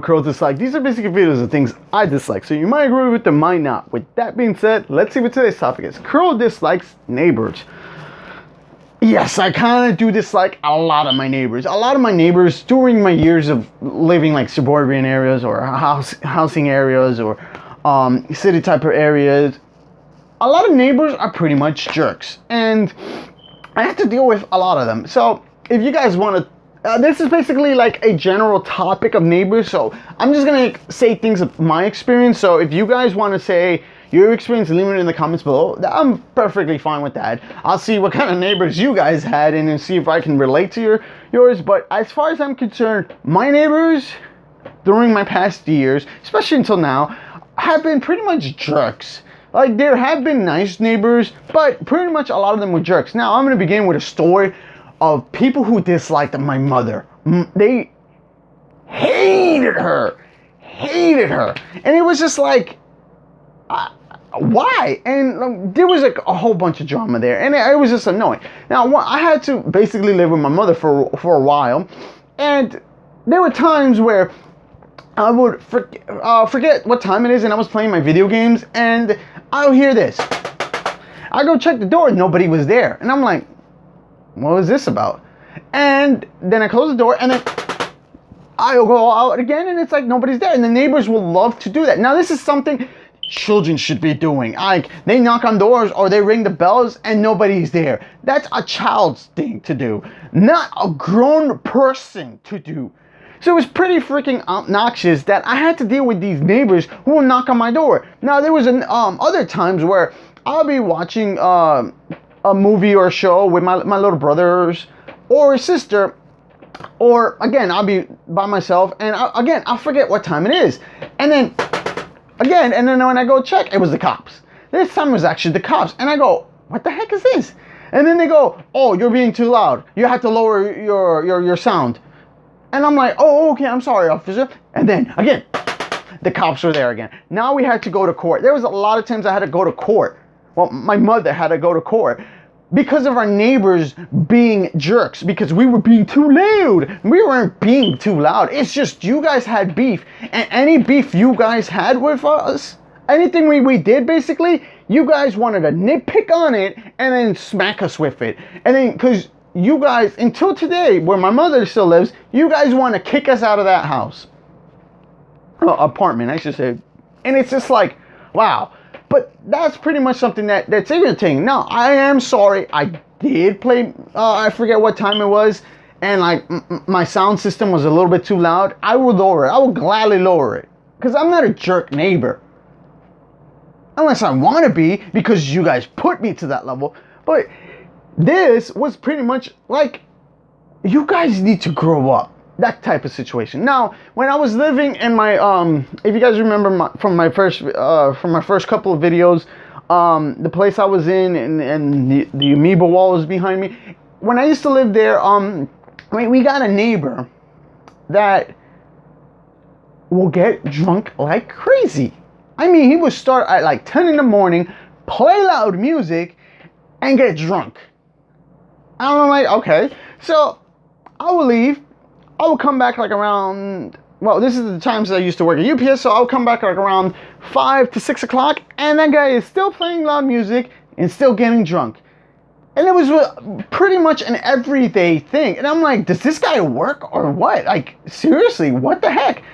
Curl dislike. These are basically videos of things I dislike, so you might agree with them, might not. With that being said, let's see what today's topic is. Curl dislikes neighbors. Yes, I kind of do dislike a lot of my neighbors. A lot of my neighbors during my years of living like suburban areas or housing areas or city type of areas, a lot of neighbors are pretty much jerks, and I have to deal with a lot of them. So if you guys want to, this is basically like a general topic of neighbors, so I'm just gonna say things of my experience. So if you guys want to say your experience, leave it in the comments below. I'm perfectly fine with that. I'll see what kind of neighbors you guys had and then see if I can relate to yours. But as far as I'm concerned, my neighbors during my past years, especially until now, have been pretty much jerks. Like, there have been nice neighbors, but pretty much a lot of them were jerks. Now, I'm going to begin with a story of people who disliked my mother. They hated her. And it was just like, why? And there was like a whole bunch of drama there, and it was just annoying. Now, I had to basically live with my mother for a while, and there were times where I would forget what time it is, and I was playing my video games, and I'll hear this. I go check the door, nobody was there, and I'm like, what was this about? And then I close the door, and then I'll go out again, and it's like nobody's there, and the neighbors will love to do that. Now, this is something children should be doing. Like, they knock on doors or they ring the bells and nobody's there. That's a child's thing to do, not a grown person to do. So it was pretty freaking obnoxious that I had to deal with these neighbors who would knock on my door. Now, there was other times where I'll be watching a movie or a show with my little brothers or sister, or again, I'll be by myself, and I'll forget what time it is. And then when I go check, it was the cops. This time it was actually the cops. And I go, what the heck is this? And then they go, oh, you're being too loud. You have to lower your sound. And I'm like, oh, okay, I'm sorry, officer. And then, again, the cops were there again. Now we had to go to court. There was a lot of times I had to go to court. Well, my mother had to go to court because of our neighbors being jerks, because we were being too loud. We weren't being too loud. It's just you guys had beef, and any beef you guys had with us, anything we did, basically, you guys wanted to nitpick on it and then smack us with it. And then, because you guys, until today, where my mother still lives, you guys want to kick us out of that house. Apartment, I should say. And it's just like, wow. But that's pretty much something that's irritating. Now, I am sorry. I did play, I forget what time it was, and like my sound system was a little bit too loud. I would lower it. I would gladly lower it, because I'm not a jerk neighbor. Unless I want to be, because you guys put me to that level. But this was pretty much like, you guys need to grow up. That type of situation. Now, when I was living in my, if you guys remember from my first couple of videos, the place I was in, and the amoeba wall was behind me. When I used to live there, we got a neighbor that will get drunk like crazy. I mean, he would start at like 10 in the morning, play loud music, and get drunk. And I'm like, okay. So I would leave. I would come back like around, well, this is the times that I used to work at UPS, so I would come back like around 5 to 6 o'clock, and that guy is still playing loud music and still getting drunk. And it was pretty much an everyday thing. And I'm like, does this guy work or what? Like, seriously, what the heck?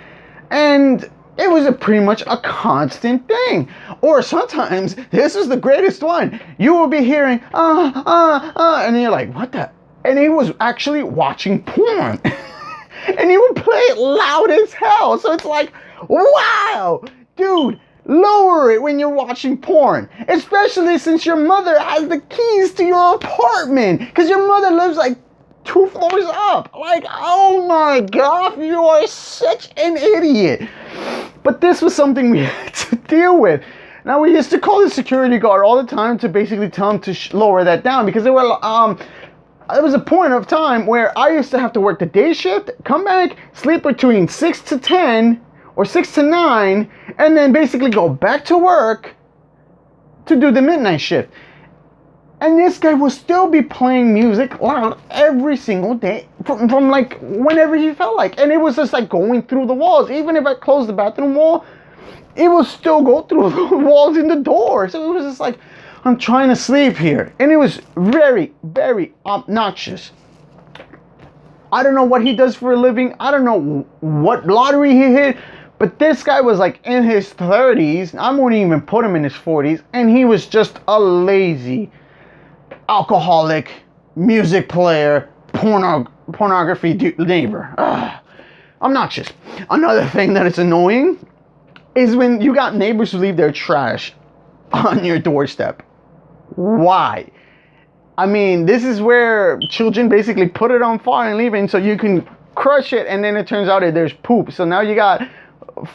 And it was pretty much a constant thing. Or sometimes, this is the greatest one, you will be hearing, and then you're like, what the? And he was actually watching porn. And he would play it loud as hell. So it's like, wow, dude, lower it when you're watching porn. Especially since your mother has the keys to your apartment. Because your mother lives like 2 floors up. Like, oh my God, you are such an idiot. But this was something we had to deal with. Now, we used to call the security guard all the time to basically tell him to lower that down. Because they were, there was a point of time where I used to have to work the day shift, come back, sleep between 6 to 10 or 6 to 9, and then basically go back to work to do the midnight shift. And this guy will still be playing music loud every single day from like whenever he felt like. And it was just like going through the walls. Even if I closed the bathroom wall, it will still go through the walls in the door. So it was just like, I'm trying to sleep here. And it was very, very obnoxious. I don't know what he does for a living. I don't know what lottery he hit. But this guy was like in his 30s. I wouldn't even put him in his 40s. And he was just a lazy, alcoholic, music player, pornography neighbor. Obnoxious. Another thing that is annoying is when you got neighbors who leave their trash on your doorstep. Why? I mean, this is where children basically put it on fire and leave it, and so you can crush it, and then it turns out that there's poop. So now you got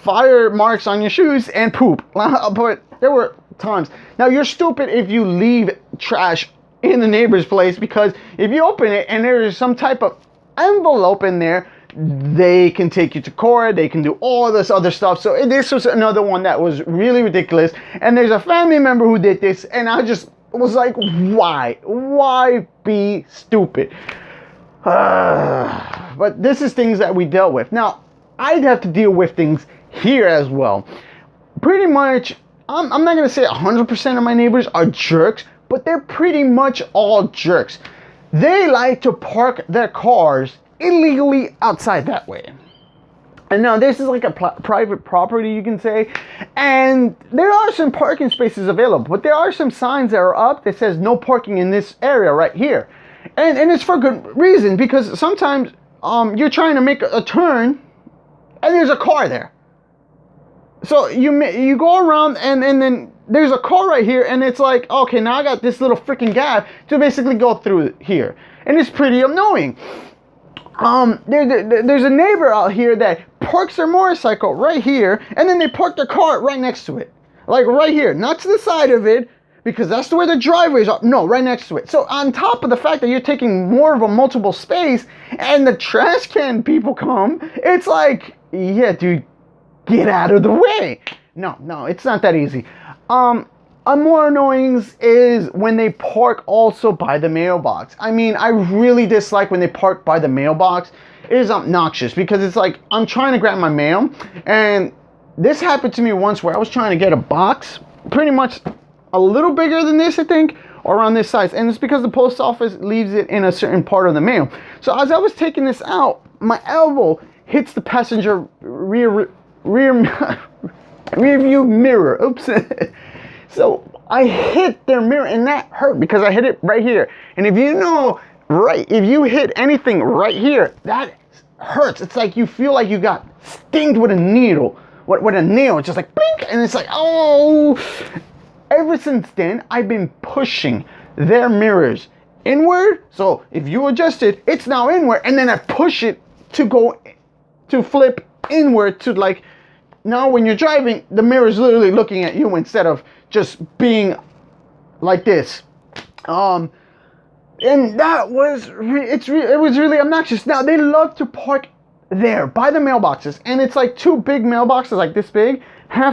fire marks on your shoes and poop. But there were times. Now you're stupid if you leave trash in the neighbor's place, because if you open it and there is some type of envelope in there, they can take you to court. They can do all this other stuff. So this was another one that was really ridiculous. And there's a family member who did this, and I just was like, why be stupid? But this is things that we dealt with. Now I'd have to deal with things here as well. Pretty much, I'm not going to say 100% of my neighbors are jerks, but they're pretty much all jerks. They like to park their cars illegally outside that way. And now this is like a private property, you can say, and there are some parking spaces available, but there are some signs that are up that says no parking in this area right here. And it's for good reason, because sometimes you're trying to make a turn and there's a car there. So you go around and then there's a car right here, and it's like, okay, now I got this little freaking gap to basically go through here. And it's pretty annoying. There's a neighbor out here that parks their motorcycle right here, and then they park their car right next to it. Like right here, not to the side of it, because that's where the driveways are. No, right next to it. So on top of the fact that you're taking more of a multiple space, and the trash can people come, it's like, yeah, dude, get out of the way. No, it's not that easy. A more annoyance is when they park also by the mailbox. I mean, I really dislike when they park by the mailbox. It is obnoxious because it's like I'm trying to grab my mail, and this happened to me once where I was trying to get a box pretty much a little bigger than this, I think, or around this size, and it's because the post office leaves it in a certain part of the mail. So as I was taking this out, my elbow hits the passenger rear view mirror. Oops. So I hit their mirror, and that hurt because I hit it right here. And if you hit anything right here, that hurts. It's like you feel like you got stinged with a needle, with a nail. It's just like blink, and it's like, oh. Ever since then, I've been pushing their mirrors inward. So if you adjust it, it's now inward, and then I push it to flip inward to like. Now when you're driving, the mirror is literally looking at you instead of just being like this. And that was it was really obnoxious. Now they love to park there by the mailboxes, and it's like two big mailboxes like this big.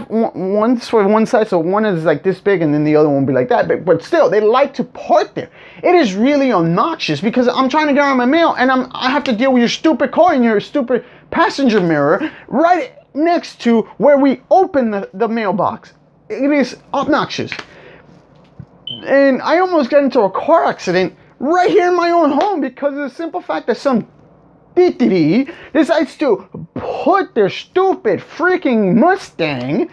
One's for one side, so one is like this big, and then the other one will be like that big. But still, they like to park there. It is really obnoxious because I'm trying to get on my mail, and I have to deal with your stupid car and your stupid passenger mirror right next to where we open the mailbox. It is obnoxious. And I almost got into a car accident right here in my own home because of the simple fact that some titiri decides to put their stupid freaking Mustang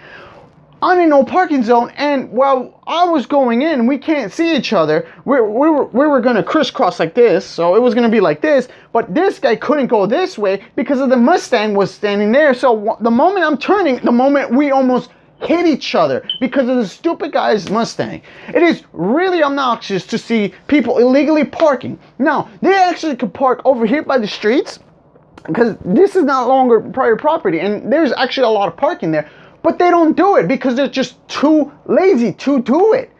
on a no parking zone, and while I was going in, we can't see each other. We were gonna crisscross like this, so it was gonna be like this, but this guy couldn't go this way because of the Mustang was standing there. So the moment I'm turning, the moment we almost hit each other because of the stupid guy's Mustang. It is really obnoxious to see people illegally parking. Now, they actually could park over here by the streets because this is not longer private property, and there's actually a lot of parking there. But they don't do it because they're just too lazy to do it.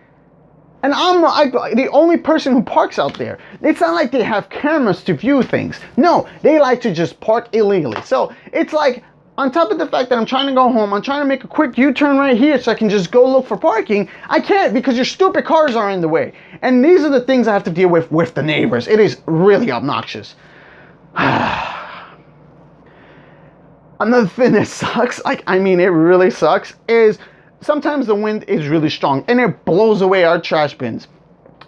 And I'm the only person who parks out there. It's not like they have cameras to view things. No, they like to just park illegally. So it's like on top of the fact that I'm trying to go home, I'm trying to make a quick U-turn right here so I can just go look for parking. I can't because your stupid cars are in the way. And these are the things I have to deal with the neighbors. It is really obnoxious. Another thing that sucks, like, I mean, it really sucks, is sometimes the wind is really strong and it blows away our trash bins.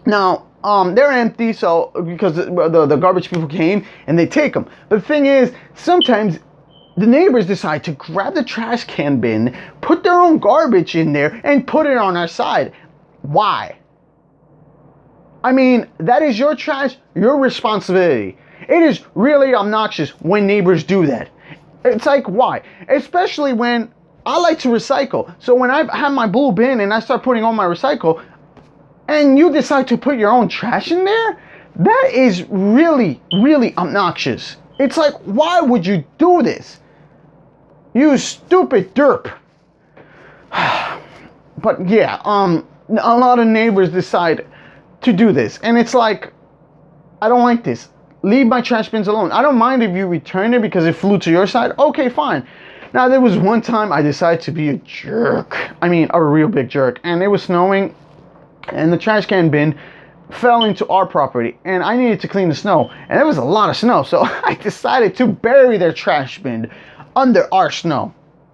Now, they're empty, so because the garbage people came and they take them. But the thing is, sometimes the neighbors decide to grab the trash can bin, put their own garbage in there, and put it on our side. Why? I mean, that is your trash, your responsibility. It is really obnoxious when neighbors do that. It's like, why? Especially when I like to recycle. So when I have my blue bin and I start putting on my recycle, and you decide to put your own trash in there, that is really, really obnoxious. It's like, why would you do this? You stupid derp. But yeah, a lot of neighbors decide to do this. And it's like, I don't like this. Leave my trash bins alone. I don't mind if you return it because it flew to your side. Okay, fine. Now, there was one time I decided to be a jerk. I mean, a real big jerk. And it was snowing, and the trash can bin fell into our property, and I needed to clean the snow, and there was a lot of snow, so I decided to bury their trash bin under our snow,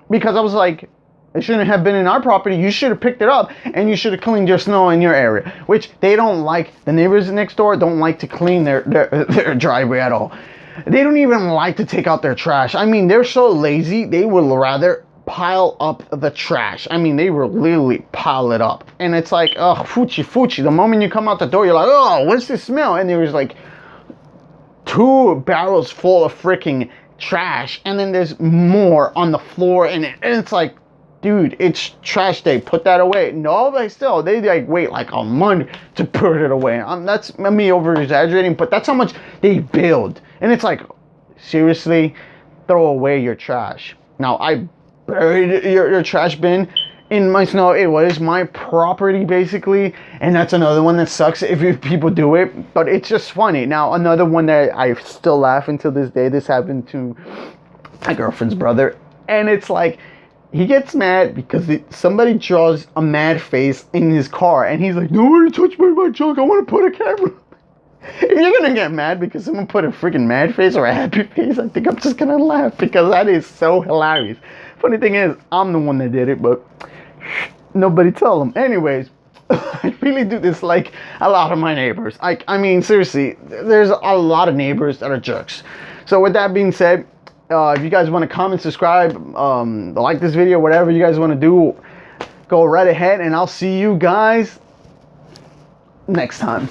because I was like, it shouldn't have been in our property. You should have picked it up and you should have cleaned your snow in your area, which they don't like. The neighbors next door don't like to clean their driveway at all. They don't even like to take out their trash. I mean, they're so lazy, they would rather pile up the trash. I mean, they will literally pile it up. And it's like, oh, fuchi. The moment you come out the door, you're like, oh, what's this smell? And there was like 2 barrels full of freaking trash. And then there's more on the floor. And it's like, dude, it's trash day. Put that away. No, but still, they like wait like a month to put it away. That's me over exaggerating, but that's how much they build. And it's like, seriously, throw away your trash. Now, I buried your trash bin in my snow. It was my property, basically, and that's another one that sucks if people do it, but it's just funny. Now, another one that I still laugh until this day, this happened to my girlfriend's brother, and it's like, he gets mad because somebody draws a mad face in his car, and he's like, nobody touched my junk, I want to put a camera. If you're gonna get mad because someone put a freaking mad face or a happy face, I think I'm just gonna laugh because that is so hilarious. Funny thing is, I'm the one that did it, but nobody tell them. Anyways, I really do dislike a lot of my neighbors. I mean, seriously, there's a lot of neighbors that are jerks. So with that being said, if you guys want to comment, subscribe, like this video, whatever you guys want to do, go right ahead, and I'll see you guys next time.